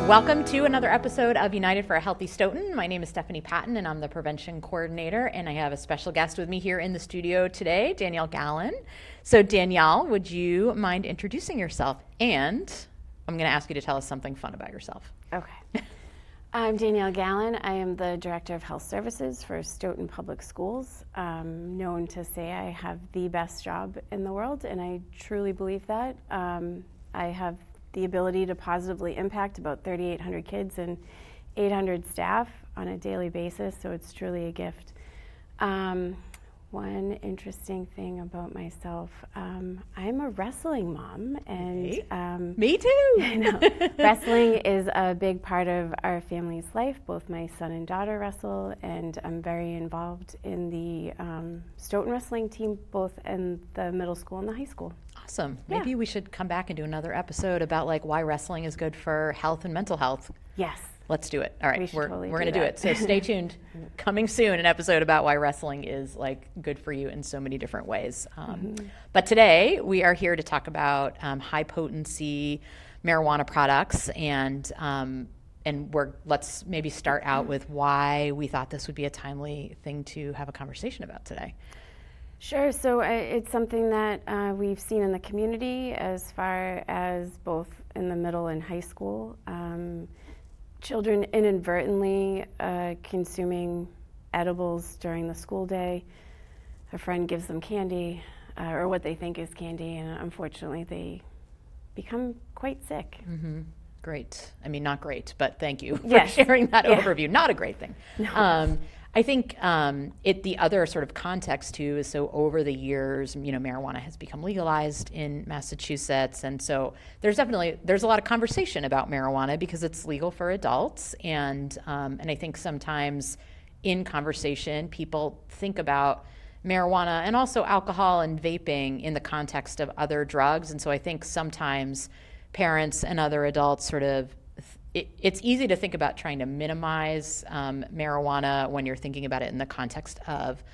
Welcome to another episode of United for a Healthy Stoughton. My name is Stephanie Patton, and I'm the prevention coordinator, and I have a special guest with me here in the studio today, Danielle Gallan. So Danielle, would you mind introducing yourself? And I'm going to ask you to tell us something fun about yourself. Okay. I'm Danielle Gallan. I am the Director of Health Services for Stoughton Public Schools. I'm known to say I have the best job in the world, and I truly believe that. I have the ability to positively impact about 3,800 kids and 800 staff on a daily basis, so it's truly a gift. One interesting thing about myself, I'm a wrestling mom, and me too. I know. Wrestling is a big part of our family's life. Both my son and daughter wrestle, and I'm very involved in the Stoughton wrestling team, both in the middle school and the high school. Awesome. Maybe we should come back and do another episode about like why wrestling is good for health and mental health. Yes. Let's do it. All right, we're going to do it. that. So stay tuned. Coming soon, an episode about why wrestling is like good for you in so many different ways. But today we are here to talk about high potency marijuana products, and let's maybe start out with why we thought this would be a timely thing to have a conversation about today. Sure. So it's something that we've seen in the community as far as both in the middle and high school. Children inadvertently consuming edibles during the school day. A friend gives them candy, or what they think is candy, and unfortunately they become quite sick. Mm-hmm. Great. I mean, not great, but thank you for sharing that overview. Not a great thing. No. I think the other sort of context too is, so over the years, marijuana has become legalized in Massachusetts, and so there's a lot of conversation about marijuana because it's legal for adults, and I think sometimes in conversation people think about marijuana and also alcohol and vaping in the context of other drugs, and so I think sometimes parents and other adults sort of it's easy to think about trying to minimize marijuana when you're thinking about it in the context of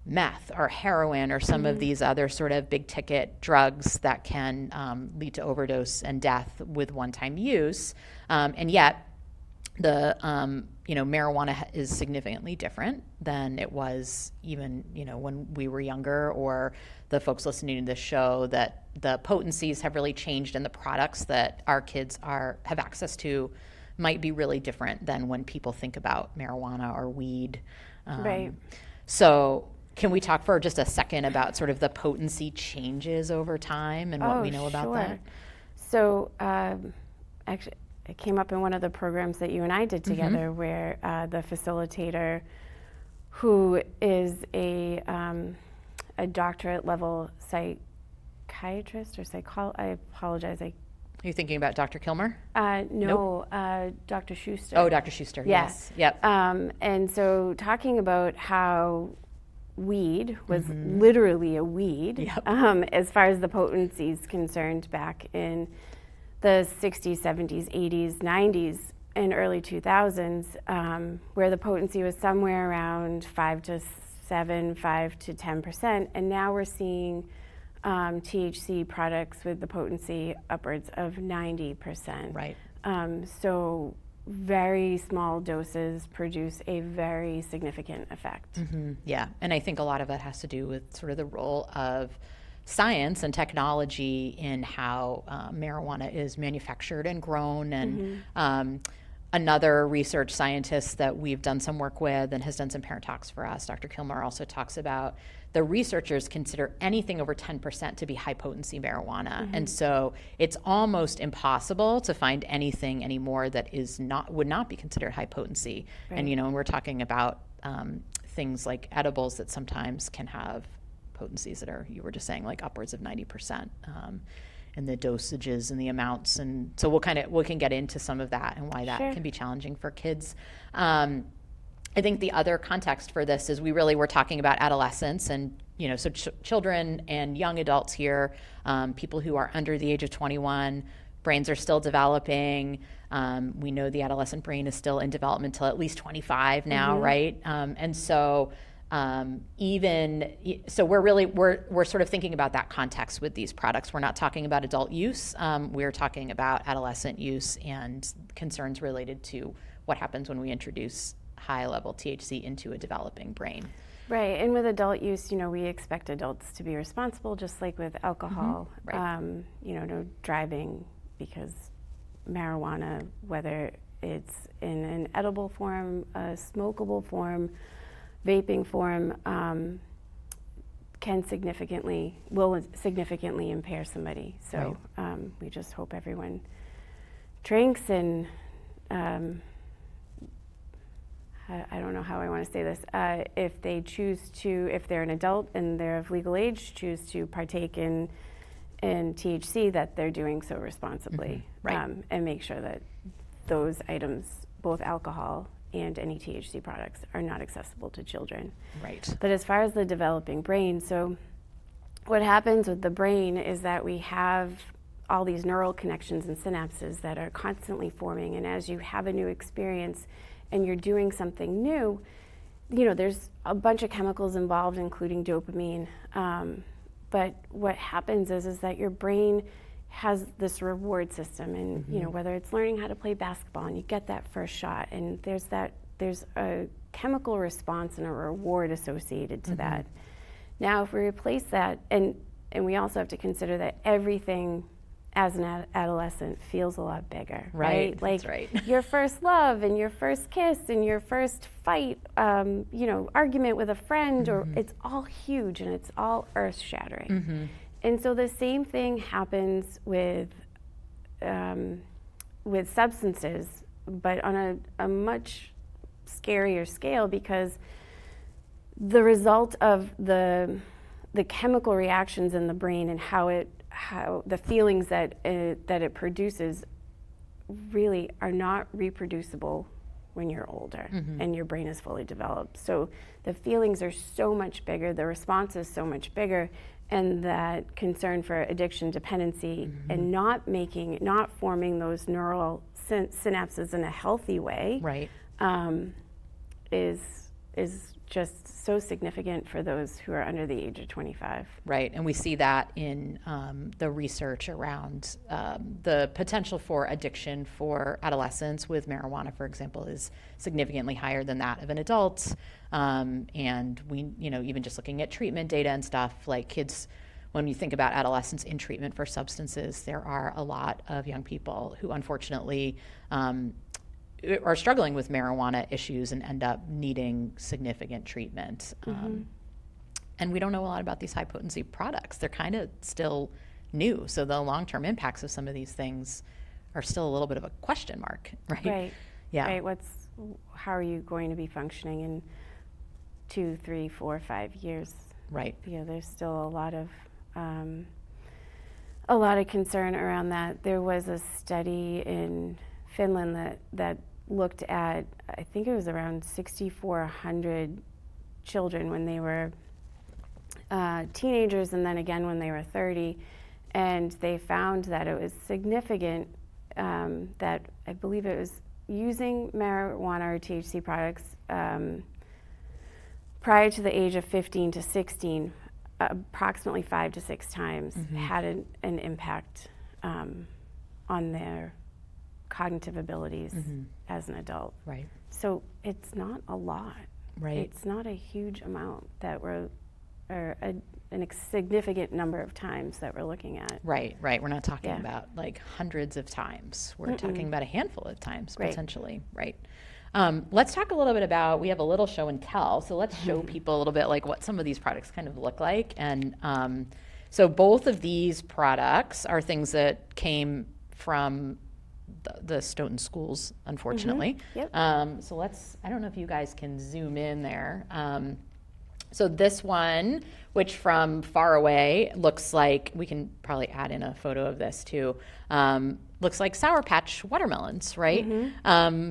meth or heroin or some of these other sort of big ticket drugs that can lead to overdose and death with one-time use. And yet the marijuana is significantly different than it was even when we were younger, or the folks listening to this show, that the potencies have really changed and the products that our kids have access to might be really different than when people think about marijuana or weed. Right. So can we talk for just a second about sort of the potency changes over time and what we know about that? So actually, it came up in one of the programs that you and I did together, where the facilitator, who is a doctorate level psychiatrist or I apologize. Are you thinking about Dr. Kilmer? No, nope. Dr. Schuster. Oh, Dr. Schuster, yes. Yep. And so talking about how weed was literally a weed, as far as the potency is concerned, back in the 60s, 70s, 80s, 90s, and early 2000s, where the potency was somewhere around 5 to 10%, and now we're seeing THC products with the potency upwards of 90%. Right. So very small doses produce a very significant effect. Mm-hmm. Yeah, and I think a lot of that has to do with sort of the role of science and technology in how marijuana is manufactured and grown, and another research scientist that we've done some work with and has done some parent talks for us, Dr. Kilmer, also talks about the researchers consider anything over 10% to be high potency marijuana. And so it's almost impossible to find anything anymore that would not be considered high potency. Right. And and we're talking about things like edibles that sometimes can have potencies that are, you were just saying, like upwards of 90%. And the dosages and the amounts, and so we can get into some of that and why that can be challenging for kids. I think the other context for this is we really were talking about adolescents, and so children and young adults here, people who are under the age of 21, brains are still developing. We know the adolescent brain is still in development till at least 25 now, right? And so So we're sort of thinking about that context with these products. We're not talking about adult use. We're talking about adolescent use and concerns related to what happens when we introduce high-level THC into a developing brain. Right, and with adult use, we expect adults to be responsible, just like with alcohol. Right. No driving, because marijuana, whether it's in an edible form, a smokable form, vaping form, will significantly impair somebody. So we just hope everyone drinks and I don't know how I want to say this. If they choose to, if they're an adult and they're of legal age, choose to partake in THC, that they're doing so responsibly, and make sure that those items, both alcohol and any THC products, are not accessible to children. Right. But as far as the developing brain, so what happens with the brain is that we have all these neural connections and synapses that are constantly forming, and as you have a new experience and you're doing something new, there's a bunch of chemicals involved, including dopamine. But what happens is that your brain has this reward system, and whether it's learning how to play basketball and you get that first shot, and there's a chemical response and a reward associated to that. Now, if we replace that, and we also have to consider that everything as an adolescent feels a lot bigger, right? Like, that's right. Your first love and your first kiss and your first fight, argument with a friend, or it's all huge and it's all earth-shattering. And so the same thing happens with substances, but on a much scarier scale, because the result of the chemical reactions in the brain and how the feelings that it produces really are not reproducible when you're older and your brain is fully developed. So the feelings are so much bigger, the response is so much bigger, and that concern for addiction, dependency, and not forming those neural synapses in a healthy way, is just so significant for those who are under the age of 25. Right, and we see that in the research around the potential for addiction for adolescents with marijuana, for example, is significantly higher than that of an adult. And we, even just looking at treatment data and stuff, like kids, when you think about adolescents in treatment for substances, there are a lot of young people who unfortunately are struggling with marijuana issues and end up needing significant treatment. And we don't know a lot about these high potency products. They're kind of still new. So the long-term impacts of some of these things are still a little bit of a question mark, right? Right. Yeah. Right. How are you going to be functioning in 2, 3, 4, 5 years? Right. There's still a lot of concern around that. There was a study in Finland that looked at, I think it was around 6,400 children when they were teenagers, and then again when they were 30, and they found that it was significant that I believe it was using marijuana or THC products prior to the age of 15 to 16, approximately 5 to 6 times had an impact on their cognitive abilities as an adult. Right. So it's not a lot. Right. It's not a huge amount that we're, or a significant number of times that we're looking at. Right. We're not talking about like hundreds of times. We're talking about a handful of times potentially. Right. Let's talk a little bit about, we have a little show and tell. So let's show people a little bit like what some of these products kind of look like. And so both of these products are things that came from the Stoughton schools, unfortunately. Yep. So I don't know if you guys can zoom in there. So this one, which from far away looks like, we can probably add in a photo of this too, looks like Sour Patch watermelons, right?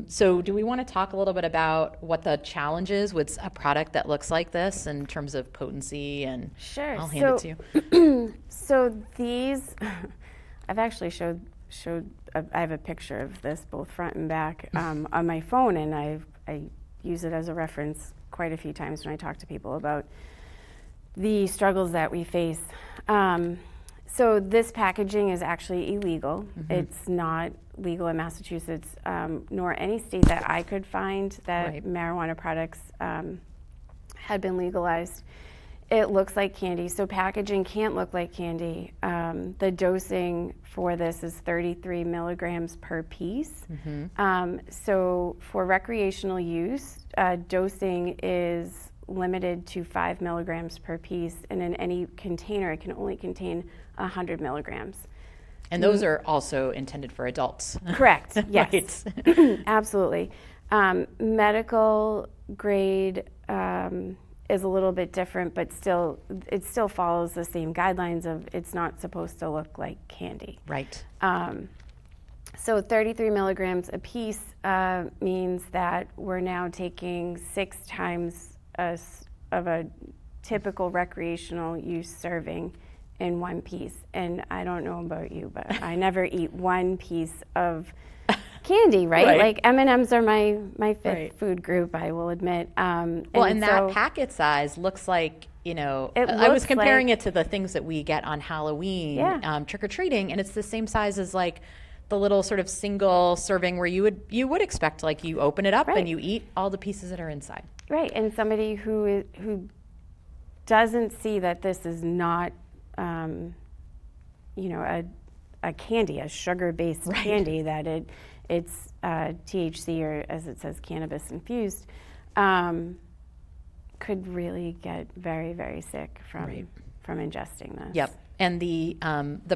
So do we want to talk a little bit about what the challenge is with a product that looks like this in terms of potency? And sure. I'll hand it to you. So these, I've actually showed, I have a picture of this both front and back on my phone, and I use it as a reference quite a few times when I talk to people about the struggles that we face. So this packaging is actually illegal. It's not legal in Massachusetts, nor any state that I could find that marijuana products had been legalized. It looks like candy, so packaging can't look like candy. The dosing for this is 33 milligrams per piece. So for recreational use, dosing is limited to 5 milligrams per piece, and in any container, it can only contain 100 milligrams. And those are also intended for adults. Correct, yes. Absolutely. Medical grade is a little bit different, but it still follows the same guidelines of it's not supposed to look like candy. Right. So 33 milligrams a piece means that we're now taking 6 times of a typical recreational use serving in one piece. And I don't know about you, but I never eat one piece of candy, right? Like M&Ms are my fifth food group, I will admit. And that packet size looks like, I was comparing it to the things that we get on Halloween, trick-or-treating, and it's the same size as like the little sort of single serving where you would expect, like you open it up and you eat all the pieces that are inside. Right, and somebody who doesn't see that this is not, a candy, a sugar-based candy, that it's THC, or as it says, cannabis infused, could really get very, very sick from ingesting this. Yep. And the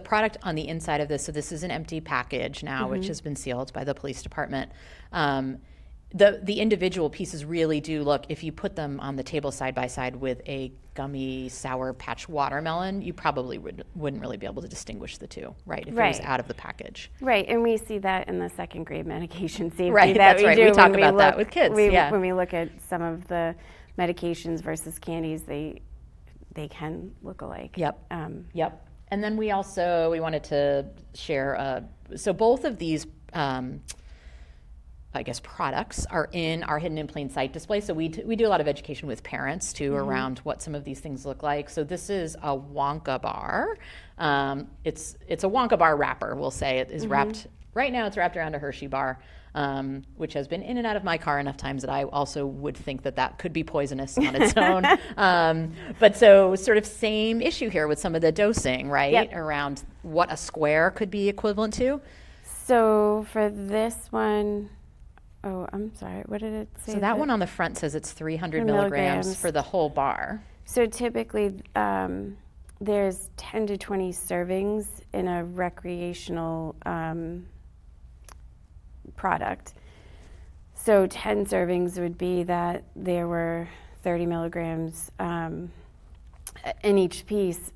product on the inside of this, so this is an empty package now, which has been sealed by the police department. The individual pieces really do look, if you put them on the table side by side with a gummy Sour Patch watermelon, you probably wouldn't really be able to distinguish the two, right? If it was out of the package. Right, and we see that in the second grade medication safety. Right, that's right. We talk about that with kids. When we look at some of the medications versus candies, they can look alike. Yep. And then we wanted to share, so both of these products are in our hidden in plain sight display. So we do a lot of education with parents too around what some of these things look like. So this is a Wonka bar. It's a Wonka bar wrapper, we'll say. It is wrapped, right now it's wrapped around a Hershey bar, which has been in and out of my car enough times that I also would think that could be poisonous on its own. But so sort of same issue here with some of the dosing, right? Around what a square could be equivalent to. So for this one, I'm sorry, what did it say? So that one on the front says it's 300 milligrams for the whole bar. So typically there's 10 to 20 servings in a recreational product. So 10 servings would be that there were 30 milligrams in each piece.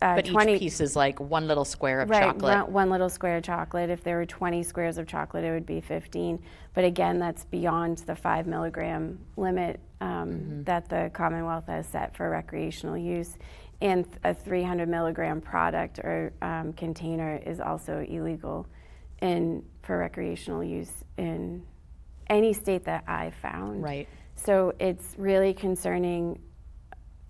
But 20, each piece is like one little square of chocolate. Right, one little square of chocolate. If there were 20 squares of chocolate, it would be 15. But again, that's beyond the 5 milligram limit that the Commonwealth has set for recreational use. And a 300 milligram product or container is also illegal for recreational use in any state that I've found. Right. So it's really concerning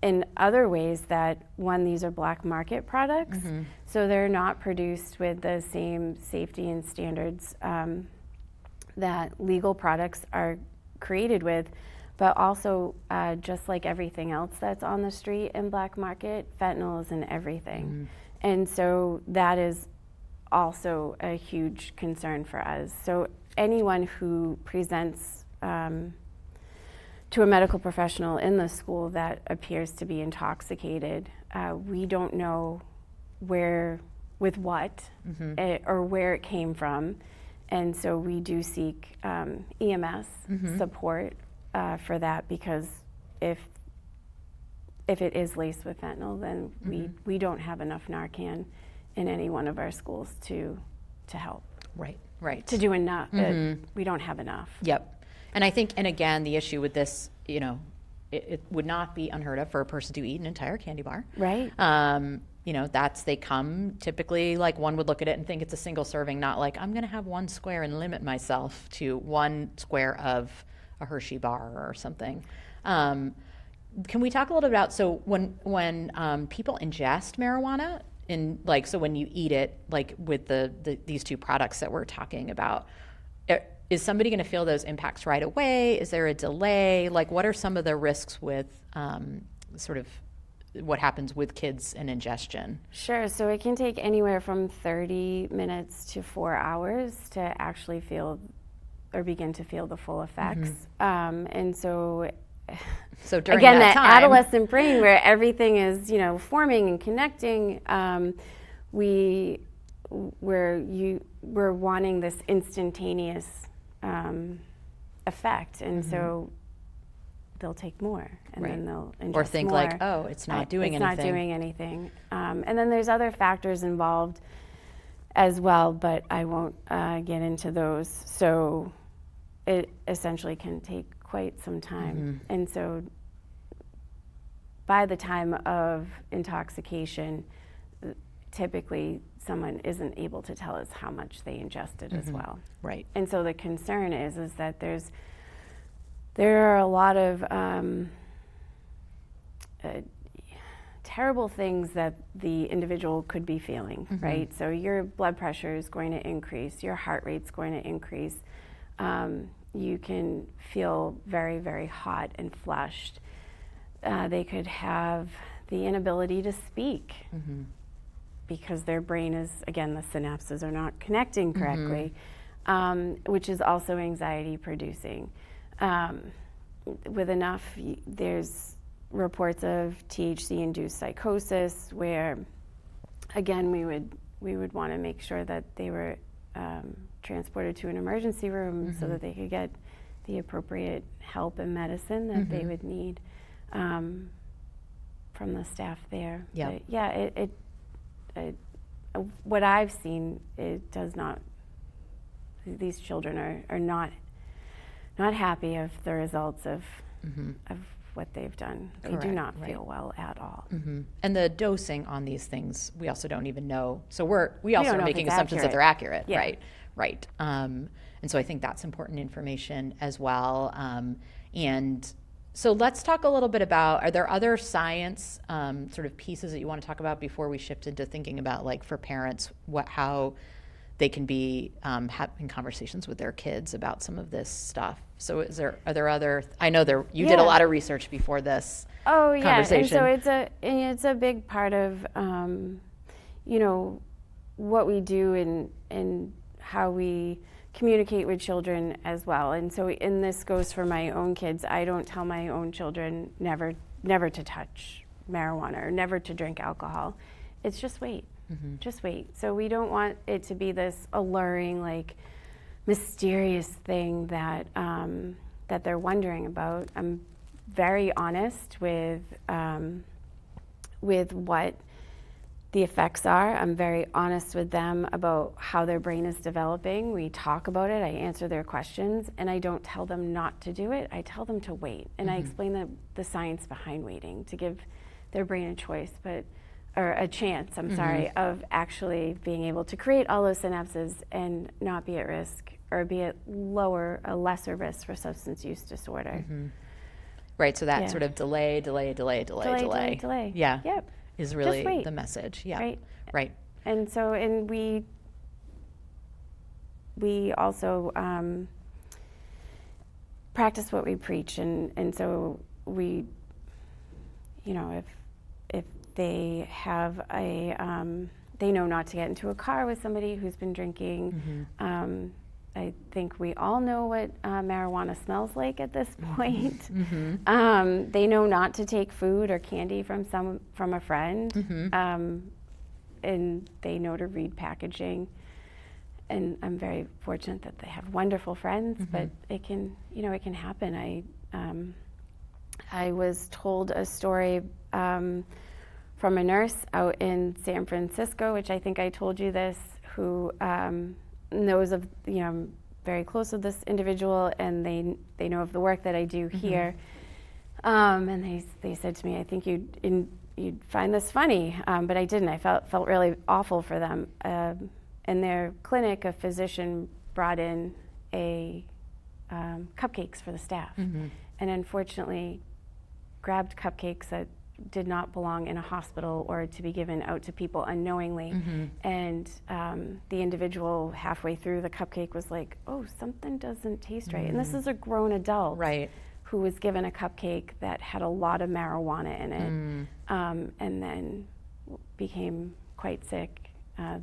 in other ways that, one, these are black market products, so they're not produced with the same safety and standards that legal products are created with, but also just like everything else that's on the street in black market, fentanyl is in everything. And so that is also a huge concern for us. So anyone who presents to a medical professional in the school that appears to be intoxicated, we don't know with what, or where it came from. And so we do seek EMS support for that, because if it is laced with fentanyl, then we don't have enough Narcan in any one of our schools to help. Right. To do enough. We don't have enough. Yep. And I think, and again, the issue with this, it would not be unheard of for a person to eat an entire candy bar. Right. They come typically, like, one would look at it and think it's a single serving, not like, I'm going to have one square and limit myself to one square of a Hershey bar or something. Can we talk a little bit about, so when people ingest marijuana, so when you eat it, like with these two products that we're talking about, is somebody going to feel those impacts right away? Is there a delay? Like, what are some of the risks with sort of what happens with kids and ingestion? Sure. So it can take anywhere from 30 minutes to 4 hours to actually feel or begin to feel the full effects. And so during again, that time, adolescent brain where everything is, forming and connecting, we're wanting this instantaneous effect, and so they'll take more, and then they'll ingest or think more. like, oh, it's not doing anything. It's not doing anything. And then there's other factors involved as well, but I won't get into those. So it essentially can take quite some time. And so by the time of intoxication, typically someone isn't able to tell us how much they ingested as well. Right. And so the concern is that there are a lot of terrible things that the individual could be feeling, right? So your blood pressure is going to increase, your heart rate's going to increase. You can feel very, very hot and flushed. They could have the inability to speak because their brain is, again, the synapses are not connecting correctly, which is also anxiety producing. With enough, there's reports of THC-induced psychosis where, again, we would want to make sure that they were transported to an emergency room so that they could get the appropriate help and medicine that they would need from the staff there. Yeah. But yeah, what I've seen, it does not. These children are not happy of the results of what they've done. They do not feel well at all. And the dosing on these things, we also don't even know. So we also are making assumptions that they're accurate, right? And so I think that's important information as well. And so let's talk a little bit about, are there other science sort of pieces that you want to talk about before we shift into thinking about, like, for parents, how they can be having conversations with their kids about some of this stuff? So are there other, I know you did a lot of research before this conversation. And so it's a big part of what we do and how we communicate with children as well. And so, and this goes for my own kids. I don't tell my own children never to touch marijuana or never to drink alcohol. It's just wait. Just wait. So we don't want it to be this alluring, like, mysterious thing that that they're wondering about. I'm very honest with what the effects are. I'm very honest with them about how their brain is developing. We talk about it. I answer their questions, and I don't tell them not to do it. I tell them to wait, and I explain the science behind waiting to give their brain a choice, or a chance, of actually being able to create all those synapses and not be at risk or be at a lesser risk for substance use disorder. Right, so that sort of delay. Yeah, yep. Is really the message. Yeah, right. And so, and we also practice what we preach, and so we, if they have they know not to get into a car with somebody who's been drinking. I think we all know what marijuana smells like at this point. They know not to take food or candy from a friend, and they know to read packaging. And I'm very fortunate that they have wonderful friends, but it can happen. I was told a story from a nurse out in San Francisco, which I think I told you this, who knows of, I'm very close with this individual, and they know of the work that I do here. And they said to me, I think you'd find this funny, but I didn't. I felt really awful for them. In their clinic, a physician brought in cupcakes for the staff. And unfortunately, grabbed cupcakes that did not belong in a hospital or to be given out to people unknowingly. And the individual halfway through the cupcake was like, oh, something doesn't taste right. And this is a grown adult who was given a cupcake that had a lot of marijuana in it, and then became quite sick,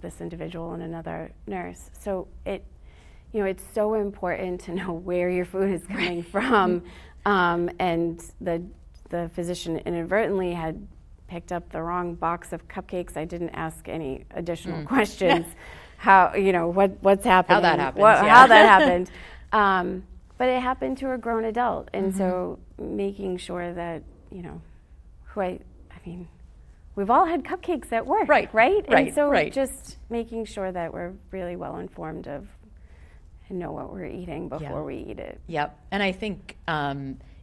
this individual and another nurse. So it's so important to know where your food is coming from. And the physician inadvertently had picked up the wrong box of cupcakes. I didn't ask any additional questions. How, what's happening? How that happens. How that happened. But it happened to a grown adult. And so making sure that, we've all had cupcakes at work, right? And so just making sure that we're really well informed of and know what we're eating before we eat it. Yep. And I think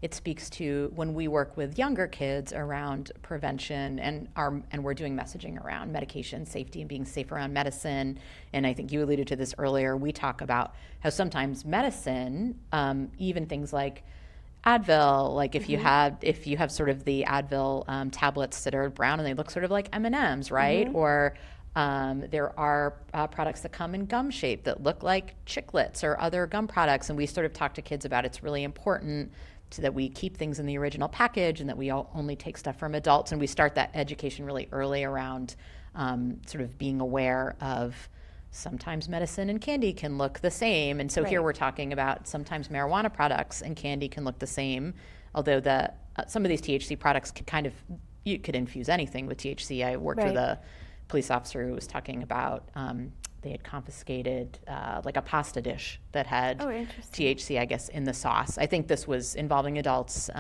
it speaks to when we work with younger kids around prevention and we're doing messaging around medication safety and being safe around medicine. And I think you alluded to this earlier. We talk about how sometimes medicine, even things like Advil, like if you have sort of the Advil tablets that are brown and they look sort of like M&Ms, right? Or there are products that come in gum shape that look like Chiclets or other gum products, and we sort of talk to kids about it's really important that we keep things in the original package and that we only take stuff from adults, and we start that education really early around sort of being aware of sometimes medicine and candy can look the same, and so here we're talking about sometimes marijuana products and candy can look the same, although some of these THC products could you could infuse anything with THC. I worked with a police officer who was talking about they had confiscated like a pasta dish that had THC, I guess, in the sauce. I think this was involving adults,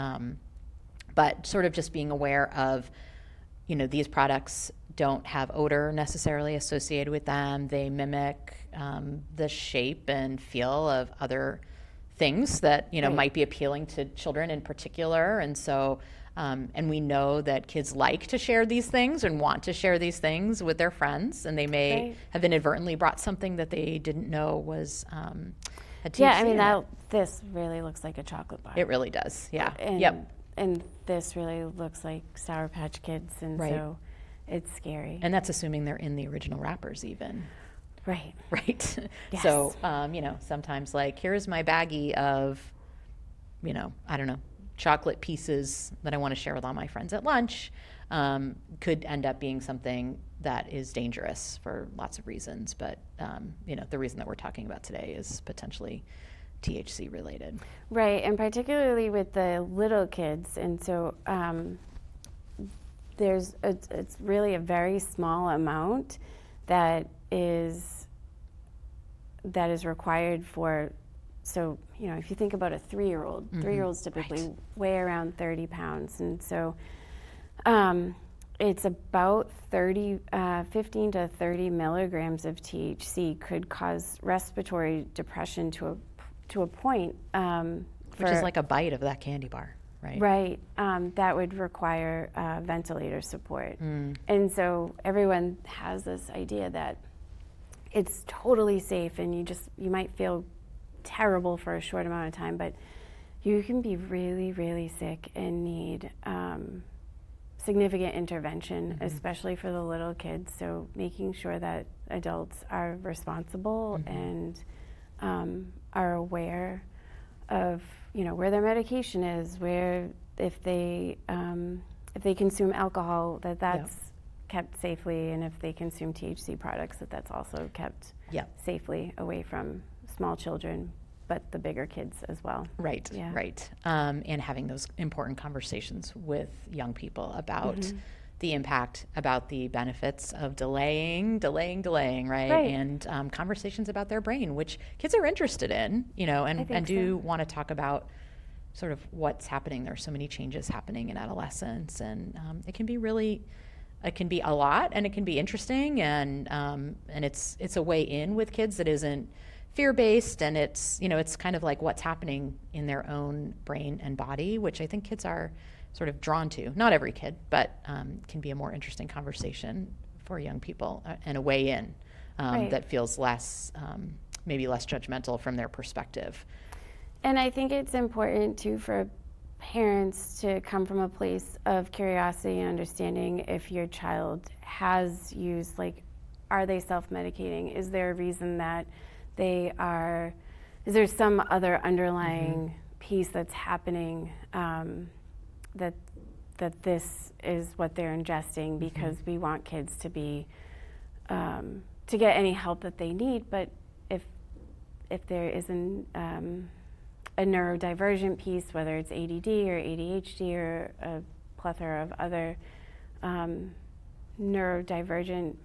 but sort of just being aware of, these products don't have odor necessarily associated with them. They mimic the shape and feel of other things that, might be appealing to children in particular. And so and we know that kids like to share these things and want to share these things with their friends, and they may have inadvertently brought something that they didn't know was had THC this really looks like a chocolate bar. It really does, yeah. And this really looks like Sour Patch Kids, and so it's scary. And that's assuming they're in the original wrappers even. Right. Yes. So, sometimes like, here's my baggie of, I don't know, chocolate pieces that I want to share with all my friends at lunch, could end up being something that is dangerous for lots of reasons. But, the reason that we're talking about today is potentially THC related. Right, and particularly with the little kids. And so it's really a very small amount that is required for. So, if you think about a 3-year-old, 3-year-olds typically weigh around 30 pounds. And so it's about 15 to 30 milligrams of THC could cause respiratory depression to a point. Which is like a bite of that candy bar, right? Right. That would require ventilator support. And so everyone has this idea that it's totally safe and you might feel terrible for a short amount of time, but you can be really, really sick and need significant intervention, especially for the little kids. So making sure that adults are responsible and are aware of where their medication is, where if they consume alcohol, that's kept safely, and if they consume THC products, that's also kept safely away from small children, but the bigger kids as well. Right. And having those important conversations with young people about the impact, about the benefits of delaying, right? And conversations about their brain, which kids are interested in, and do want to talk about sort of what's happening. There are so many changes happening in adolescence, and it can be a lot, and it can be interesting, and it's a way in with kids that isn't fear-based, and it's kind of like what's happening in their own brain and body, which I think kids are sort of drawn to. Not every kid, but can be a more interesting conversation for young people, and a way in that feels maybe less judgmental from their perspective. And I think it's important too for parents to come from a place of curiosity and understanding if your child has used, like, are they self-medicating? Is there a reason that they are, is there some other underlying piece that's happening that this is what they're ingesting, because we want kids to be, to get any help that they need, but if there isn't a neurodivergent piece, whether it's ADD or ADHD or a plethora of other neurodivergent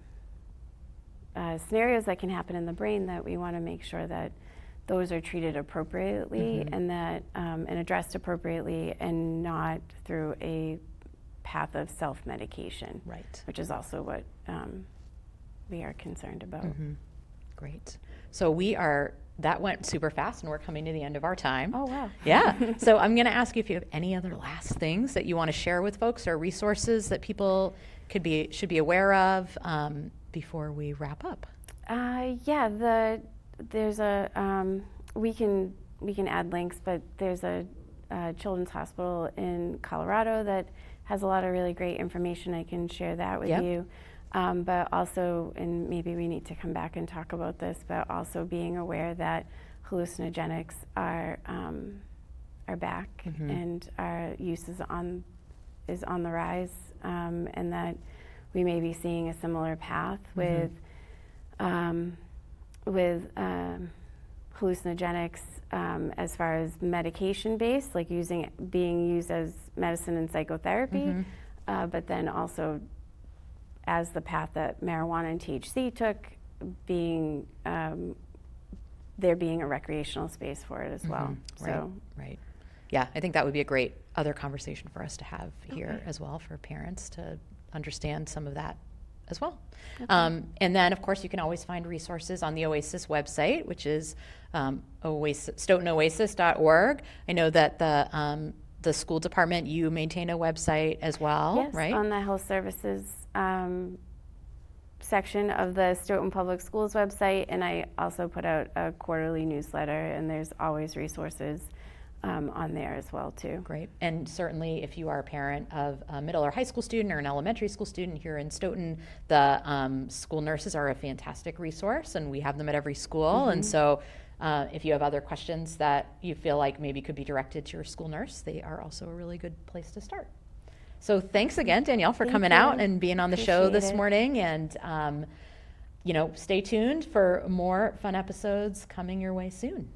scenarios that can happen in the brain, that we want to make sure that those are treated appropriately and that and addressed appropriately, and not through a path of self-medication, Right. which is also what we are concerned about. Great. So that went super fast, and we're coming to the end of our time. Oh, wow. Yeah. So I'm going to ask you if you have any other last things that you want to share with folks, or resources that people should be aware of before we wrap up. Yeah, there's a we can add links, but there's a children's hospital in Colorado that has a lot of really great information. I can share that with you. But also, and maybe we need to come back and talk about this, but also being aware that hallucinogenics are back and our use is on the rise, and that we may be seeing a similar path with hallucinogenics as far as medication based, like being used as medicine and psychotherapy, but then also as the path that marijuana and THC took, being there being a recreational space for it as well. Right. Yeah, I think that would be a great other conversation for us to have here as well, for parents to understand some of that as well. And then, of course, you can always find resources on the OASIS website, which is StoughtonOasis.org. I know that the school department, you maintain a website as well, yes, right? On the health services section of the Stoughton Public Schools website, and I also put out a quarterly newsletter, and there's always resources on there as well too. Great. And certainly if you are a parent of a middle or high school student or an elementary school student here in Stoughton, the school nurses are a fantastic resource, and we have them at every school. And so if you have other questions that you feel like maybe could be directed to your school nurse, they are also a really good place to start. So thanks again, Danielle, for coming out and being on the show this morning. And stay tuned for more fun episodes coming your way soon.